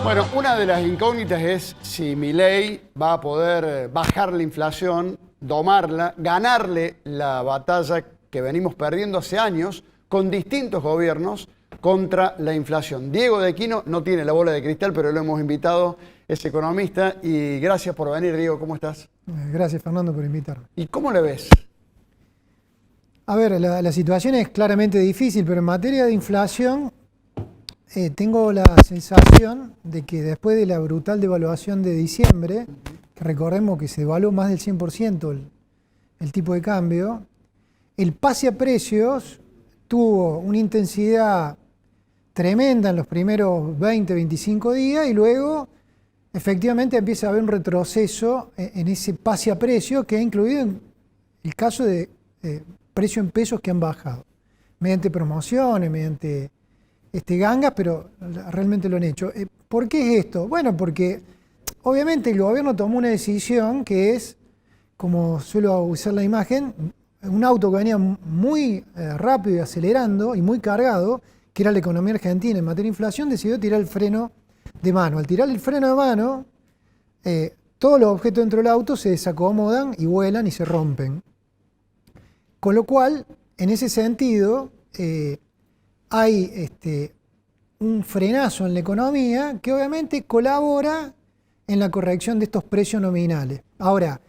Bueno, una de las incógnitas es si Milei va a poder bajar la inflación, domarla, ganarle la batalla que venimos perdiendo hace años con distintos gobiernos contra la inflación. Diego de Aquino no tiene la bola de cristal, pero lo hemos invitado, es economista, y gracias por venir, Diego, ¿cómo estás? Gracias, Fernando, por invitarme. ¿Y cómo le ves? A ver, la situación es claramente difícil, pero en materia de inflación tengo la sensación de que después de la brutal devaluación de diciembre, que recordemos que se devaluó más del 100% el tipo de cambio, el pase a precios tuvo una intensidad tremenda en los primeros 20, 25 días y luego efectivamente empieza a haber un retroceso en ese pase a precios que ha incluido en el caso de precio en pesos que han bajado, mediante promociones, mediante gangas, pero realmente lo han hecho. ¿Por qué es esto? Bueno, porque obviamente el gobierno tomó una decisión que es, como suelo usar la imagen, un auto que venía muy rápido y acelerando y muy cargado, que era la economía argentina en materia de inflación, decidió tirar el freno de mano. Al tirar el freno de mano, todos los objetos dentro del auto se desacomodan y vuelan y se rompen. Con lo cual, en ese sentido, hay un frenazo en la economía que obviamente colabora en la corrección de estos precios nominales. Ahora,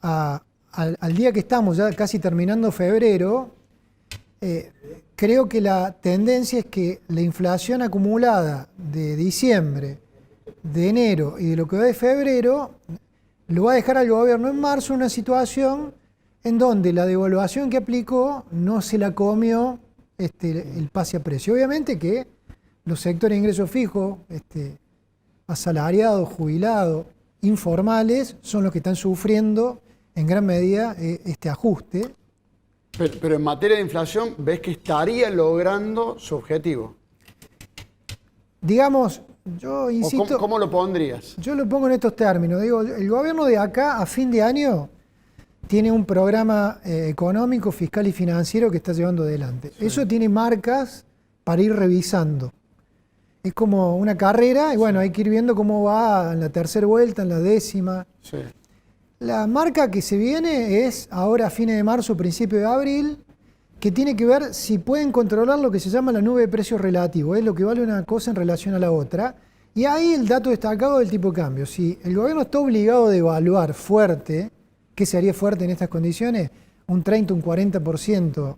al día que estamos, ya casi terminando febrero, creo que la tendencia es que la inflación acumulada de diciembre, de enero y de lo que va de febrero, lo va a dejar al gobierno en marzo en una situación en donde la devaluación que aplicó no se la comió el pase a precio. Obviamente que los sectores de ingresos fijos, asalariados, jubilados, informales, son los que están sufriendo en gran medida este ajuste. Pero en materia de inflación, ¿ves que estaría logrando su objetivo? Digamos, yo insisto... ¿Cómo lo pondrías? Yo lo pongo en estos términos. Digo, el gobierno de acá a fin de año tiene un programa económico, fiscal y financiero que está llevando adelante. Sí. Eso tiene marcas para ir revisando. Es como una carrera y bueno, hay que ir viendo cómo va en la tercera vuelta, en la décima. Sí. La marca que se viene es ahora a fines de marzo, principio de abril, que tiene que ver si pueden controlar lo que se llama la nube de precios relativo, es lo que vale una cosa en relación a la otra. Y ahí el dato destacado del tipo de cambio. Si el gobierno está obligado a devaluar fuerte, ¿qué se haría fuerte en estas condiciones? Un 30, un 40%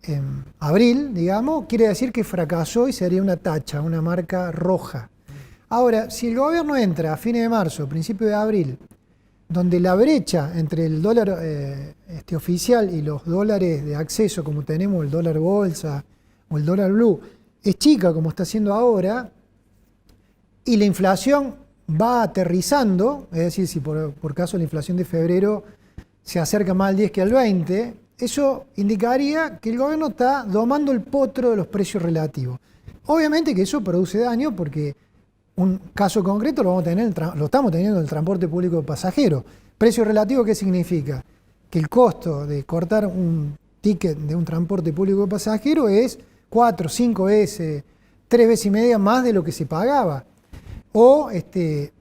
en abril, digamos, quiere decir que fracasó y se haría una tacha, una marca roja. Ahora, si el gobierno entra a fines de marzo, principio de abril, donde la brecha entre el dólar oficial y los dólares de acceso, como tenemos el dólar bolsa o el dólar blue, es chica, como está haciendo ahora, y la inflación va aterrizando, es decir, si por caso la inflación de febrero se acerca más al 10 que al 20, eso indicaría que el gobierno está domando el potro de los precios relativos. Obviamente que eso produce daño porque un caso concreto lo estamos teniendo en el transporte público de pasajeros. ¿Precio relativo qué significa? Que el costo de cortar un ticket de un transporte público de pasajeros es 4, 5 veces, 3 veces y media más de lo que se pagaba. O 10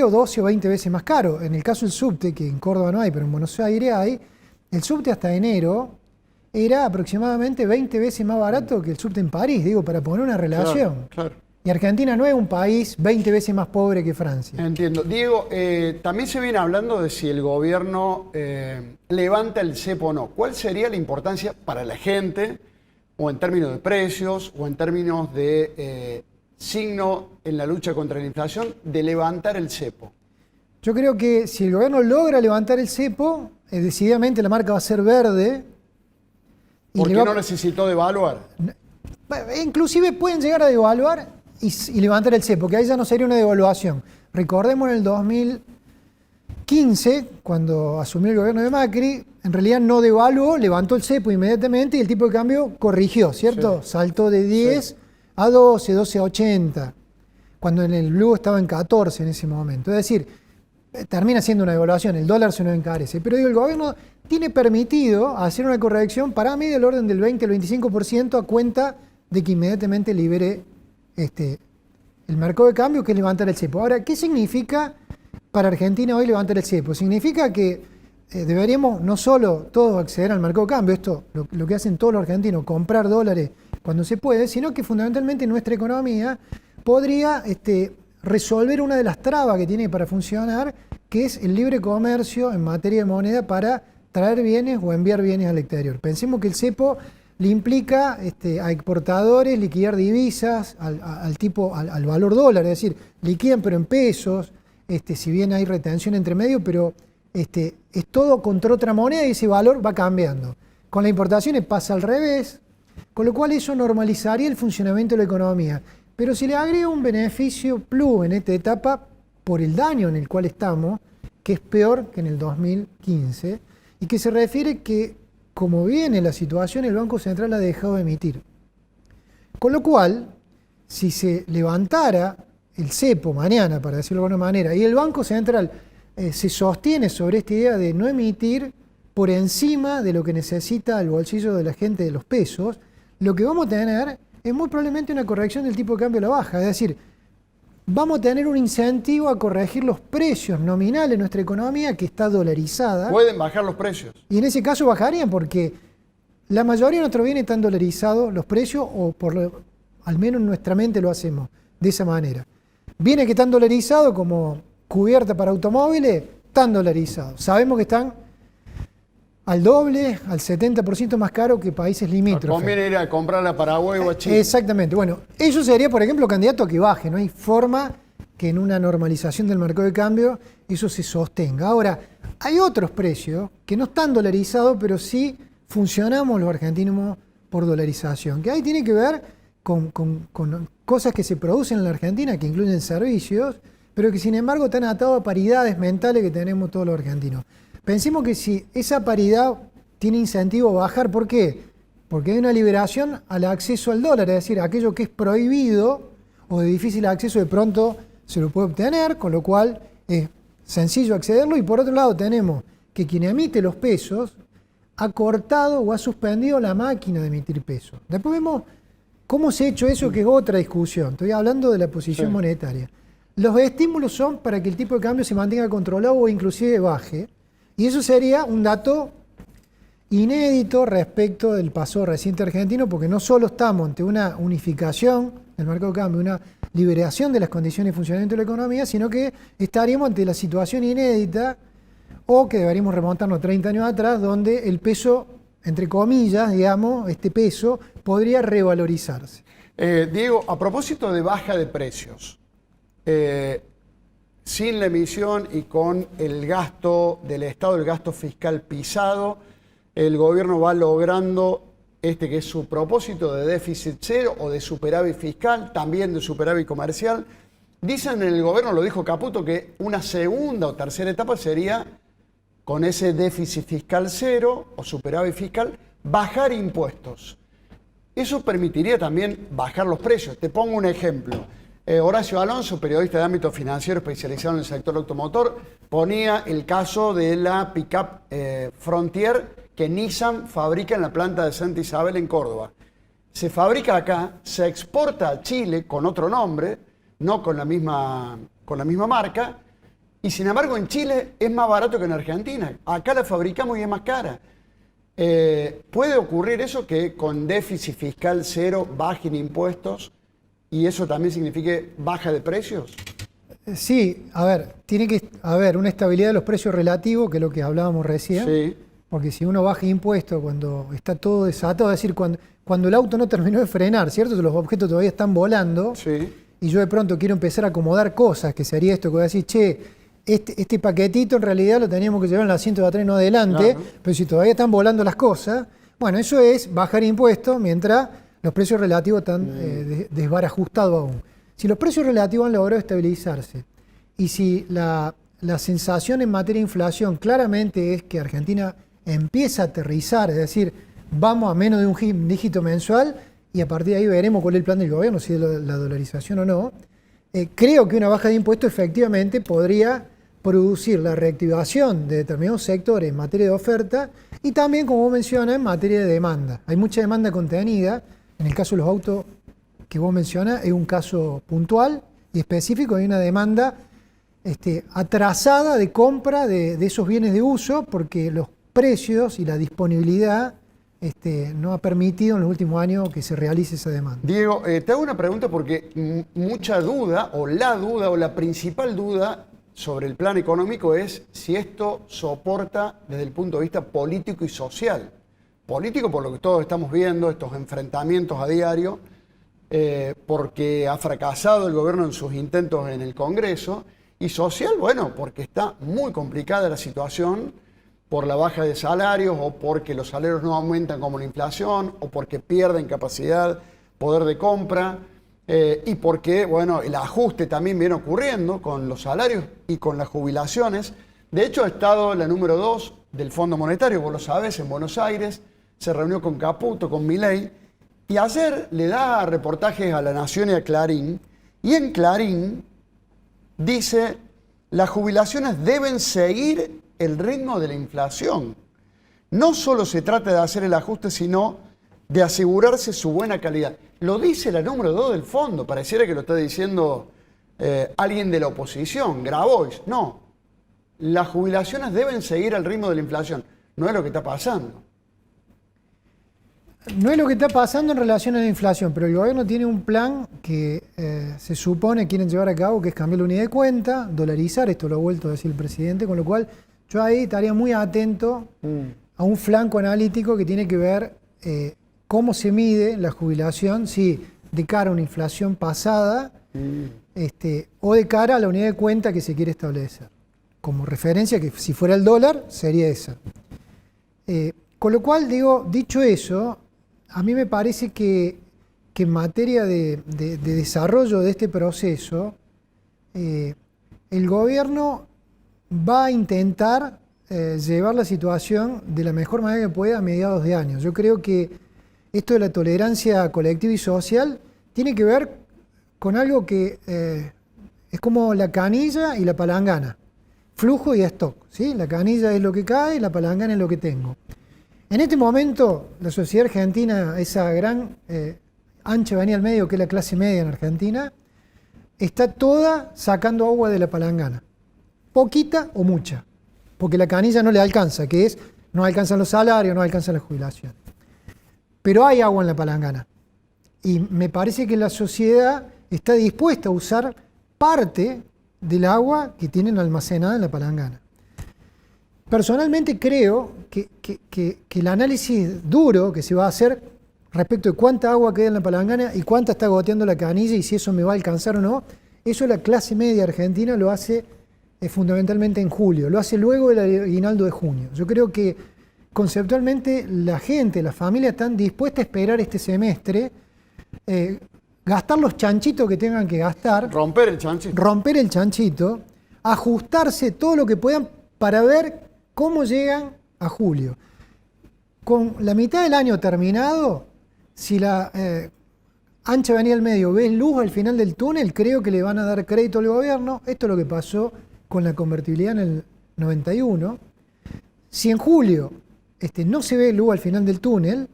o 12 o 20 veces más caro. En el caso del subte, que en Córdoba no hay, pero en Buenos Aires hay, el subte hasta enero era aproximadamente 20 veces más barato que el subte en París, digo, para poner una relación. Claro. Y Argentina no es un país 20 veces más pobre que Francia. Entiendo. Diego, también se viene hablando de si el gobierno levanta el cepo o no. ¿Cuál sería la importancia para la gente, o en términos de precios, o en términos de signo en la lucha contra la inflación, de levantar el cepo? Yo creo que si el gobierno logra levantar el cepo, decididamente la marca va a ser verde. ¿Por qué no necesitó devaluar? Inclusive pueden llegar a devaluar y levantar el cepo, que ahí ya no sería una devaluación. Recordemos en el 2015, cuando asumió el gobierno de Macri, en realidad no devaluó, levantó el cepo inmediatamente y el tipo de cambio corrigió, ¿cierto? Sí. Saltó de 10 a 12, 12 a 80, cuando en el blue estaba en 14 en ese momento. Es decir, termina siendo una devaluación, el dólar se nos encarece. Pero digo, el gobierno tiene permitido hacer una corrección para mí del orden del 20 al 25% a cuenta de que inmediatamente libere el mercado de cambio, que es levantar el cepo. Ahora, ¿qué significa para Argentina hoy levantar el cepo? Significa que deberíamos no solo todos acceder al mercado de cambio, esto lo que hacen todos los argentinos, comprar dólares cuando se puede, sino que fundamentalmente nuestra economía podría resolver una de las trabas que tiene para funcionar, que es el libre comercio en materia de moneda para traer bienes o enviar bienes al exterior. Pensemos que el cepo le implica a exportadores liquidar divisas al valor dólar, es decir, liquidan pero en pesos, si bien hay retención entre medio, pero es todo contra otra moneda y ese valor va cambiando. Con las importaciones pasa al revés, con lo cual eso normalizaría el funcionamiento de la economía. Pero si le agrega un beneficio plus en esta etapa por el daño en el cual estamos, que es peor que en el 2015, y que se refiere que, como viene la situación, el Banco Central ha dejado de emitir. Con lo cual, si se levantara el cepo mañana, para decirlo de alguna manera, y el Banco Central se sostiene sobre esta idea de no emitir por encima de lo que necesita el bolsillo de la gente de los pesos, lo que vamos a tener es muy probablemente una corrección del tipo de cambio a la baja. Es decir, vamos a tener un incentivo a corregir los precios nominales de nuestra economía que está dolarizada. Pueden bajar los precios. Y en ese caso bajarían porque la mayoría de nuestros bienes están dolarizados los precios, o al menos en nuestra mente lo hacemos de esa manera. Bienes que están dolarizados como cubierta para automóviles, están dolarizados. Sabemos que están al doble, al 70% más caro que países limítrofes. Conviene ir a comprar a Paraguay o a Chile. Exactamente. Bueno, eso sería, por ejemplo, candidato a que baje. No hay forma que en una normalización del mercado de cambio eso se sostenga. Ahora, hay otros precios que no están dolarizados, pero sí funcionamos los argentinos por dolarización, que ahí tiene que ver con cosas que se producen en la Argentina, que incluyen servicios, pero que sin embargo están atados a paridades mentales que tenemos todos los argentinos. Pensemos que si esa paridad tiene incentivo a bajar, ¿por qué? Porque hay una liberación al acceso al dólar, es decir, aquello que es prohibido o de difícil acceso de pronto se lo puede obtener, con lo cual es sencillo accederlo, y por otro lado tenemos que quien emite los pesos ha cortado o ha suspendido la máquina de emitir pesos. Después vemos cómo se ha hecho eso, que es otra discusión. Estoy hablando de la posición monetaria. Los estímulos son para que el tipo de cambio se mantenga controlado o inclusive baje, y eso sería un dato inédito respecto del pasado reciente argentino, porque no solo estamos ante una unificación del mercado de cambio, una liberación de las condiciones de funcionamiento de la economía, sino que estaríamos ante la situación inédita, o que deberíamos remontarnos 30 años atrás, donde el peso, entre comillas, digamos, este peso, podría revalorizarse. Diego, a propósito de baja de precios, sin la emisión y con el gasto del Estado, el gasto fiscal pisado, el gobierno va logrando que es su propósito de déficit cero o de superávit fiscal, también de superávit comercial. Dicen en el gobierno, lo dijo Caputo, que una segunda o tercera etapa sería, con ese déficit fiscal cero o superávit fiscal, bajar impuestos. Eso permitiría también bajar los precios. Te pongo un ejemplo. Horacio Alonso, periodista de ámbito financiero especializado en el sector automotor, ponía el caso de la pick-up Frontier que Nissan fabrica en la planta de Santa Isabel en Córdoba. Se fabrica acá, se exporta a Chile con otro nombre, no con la misma marca, y sin embargo en Chile es más barato que en Argentina. Acá la fabricamos y es más cara. ¿Puede ocurrir eso, que con déficit fiscal cero bajen impuestos y eso también signifique baja de precios? Sí, a ver, tiene que haber una estabilidad de los precios relativos, que es lo que hablábamos recién. Sí. Porque si uno baja impuestos cuando está todo desatado, es decir, cuando el auto no terminó de frenar, ¿cierto? Los objetos todavía están volando, sí, y yo de pronto quiero empezar a acomodar cosas, que sería esto, que voy a decir, che, este paquetito en realidad lo teníamos que llevar en el asiento de atrás, no adelante, pero si todavía están volando las cosas, bueno, eso es bajar impuestos mientras los precios relativos están desbarajustados aún. Si los precios relativos han logrado estabilizarse, y si la sensación en materia de inflación claramente es que Argentina empieza a aterrizar, es decir, vamos a menos de un dígito mensual, y a partir de ahí veremos cuál es el plan del gobierno, si es la dolarización o no. Creo que una baja de impuestos efectivamente podría producir la reactivación de determinados sectores en materia de oferta y también, como vos mencionas, en materia de demanda. Hay mucha demanda contenida. En el caso de los autos que vos mencionás es un caso puntual y específico hay una demanda atrasada de compra de esos bienes de uso porque los precios y la disponibilidad no ha permitido en los últimos años que se realice esa demanda. Diego, te hago una pregunta porque mucha duda, o la principal duda sobre el plan económico es si esto soporta desde el punto de vista político y social. Político por lo que todos estamos viendo, estos enfrentamientos a diario, porque ha fracasado el gobierno en sus intentos en el Congreso, y social, bueno, porque está muy complicada la situación por la baja de salarios o porque los salarios no aumentan como la inflación o porque pierden capacidad, poder de compra y porque, bueno, el ajuste también viene ocurriendo con los salarios y con las jubilaciones. De hecho, ha estado la número 2 del Fondo Monetario, vos lo sabés, en Buenos Aires, se reunió con Caputo, con Milei, y ayer le da reportajes a La Nación y a Clarín, y en Clarín dice, las jubilaciones deben seguir el ritmo de la inflación. No solo se trata de hacer el ajuste, sino de asegurarse su buena calidad. Lo dice la número 2 del fondo, pareciera que lo está diciendo alguien de la oposición, Grabois. No, las jubilaciones deben seguir al ritmo de la inflación. No es lo que está pasando. No es lo que está pasando en relación a la inflación, pero el gobierno tiene un plan que se supone quieren llevar a cabo, que es cambiar la unidad de cuenta, dolarizar, esto lo ha vuelto a decir el presidente, con lo cual yo ahí estaría muy atento a un flanco analítico que tiene que ver cómo se mide la jubilación, si de cara a una inflación pasada o de cara a la unidad de cuenta que se quiere establecer. Como referencia, que si fuera el dólar, sería esa. Con lo cual, digo, dicho eso, a mí me parece que en materia de desarrollo de este proceso, el gobierno va a intentar llevar la situación de la mejor manera que pueda a mediados de año. Yo creo que esto de la tolerancia colectiva y social tiene que ver con algo que es como la canilla y la palangana, flujo y stock, ¿sí? La canilla es lo que cae y la palangana es lo que tengo. En este momento, la sociedad argentina, esa gran ancha avenida al medio que es la clase media en Argentina, está toda sacando agua de la palangana, poquita o mucha, porque la canilla no le alcanza, que es, no alcanzan los salarios, no alcanzan la jubilación. Pero hay agua en la palangana, y me parece que la sociedad está dispuesta a usar parte del agua que tienen almacenada en la palangana. Personalmente creo que el análisis duro que se va a hacer respecto de cuánta agua queda en la palangana y cuánta está goteando la canilla y si eso me va a alcanzar o no, eso la clase media argentina lo hace fundamentalmente en julio, lo hace luego del aguinaldo de junio. Yo creo que conceptualmente la gente, las familias están dispuestas a esperar este semestre, gastar los chanchitos que tengan que gastar, romper el chanchito, ajustarse todo lo que puedan para ver cómo llegan a julio. Con la mitad del año terminado, si la ancha avenida al medio ve luz al final del túnel, creo que le van a dar crédito al gobierno. Esto es lo que pasó con la convertibilidad en el 91. Si en julio no se ve luz al final del túnel,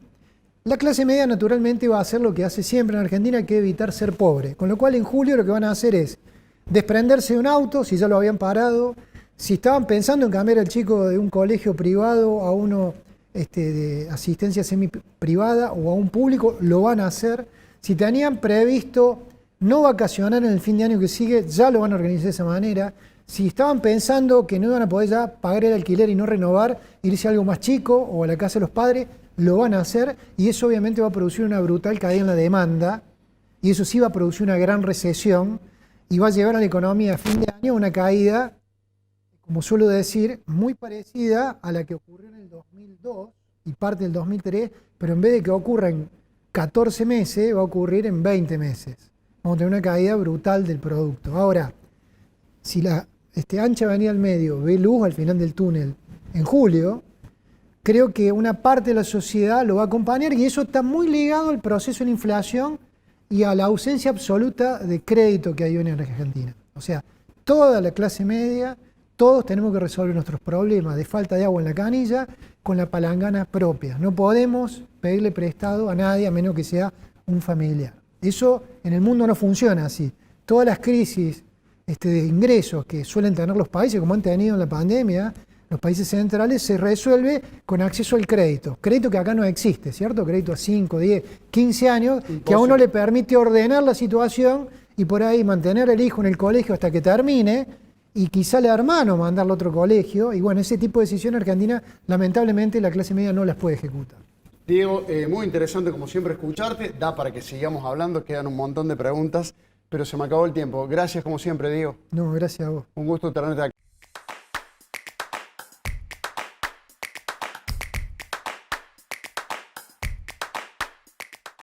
la clase media naturalmente va a hacer lo que hace siempre en Argentina, que es evitar ser pobre. Con lo cual en julio lo que van a hacer es desprenderse de un auto, si ya lo habían parado. Si estaban pensando en cambiar al chico de un colegio privado a uno de asistencia semi-privada o a un público, lo van a hacer. Si tenían previsto no vacacionar en el fin de año que sigue, ya lo van a organizar de esa manera. Si estaban pensando que no iban a poder ya pagar el alquiler y no renovar, irse a algo más chico o a la casa de los padres, lo van a hacer, y eso obviamente va a producir una brutal caída en la demanda, y eso sí va a producir una gran recesión, y va a llevar a la economía a fin de año una caída, como suelo decir, muy parecida a la que ocurrió en el 2002 y parte del 2003, pero en vez de que ocurra en 14 meses, va a ocurrir en 20 meses. Vamos a tener una caída brutal del producto. Ahora, si la ancha avenida al medio ve luz al final del túnel en julio, creo que una parte de la sociedad lo va a acompañar, y eso está muy ligado al proceso de la inflación y a la ausencia absoluta de crédito que hay hoy en Argentina. O sea, toda la clase media, todos tenemos que resolver nuestros problemas de falta de agua en la canilla con la palangana propia. No podemos pedirle prestado a nadie a menos que sea un familiar. Eso en el mundo no funciona así. todas las crisis de ingresos que suelen tener los países, como han tenido en la pandemia, los países centrales, se resuelve con acceso al crédito. Crédito que acá no existe, ¿cierto? Crédito a 5, 10, 15 años, que a uno le permite ordenar la situación y por ahí mantener el hijo en el colegio hasta que termine y quizá el hermano mandarlo a otro colegio. Y bueno, ese tipo de decisiones Argentina, lamentablemente, la clase media no las puede ejecutar. Diego, muy interesante como siempre escucharte. Da para que sigamos hablando, quedan un montón de preguntas, pero se me acabó el tiempo. Gracias como siempre, Diego. No, gracias a vos. Un gusto tenerte acá.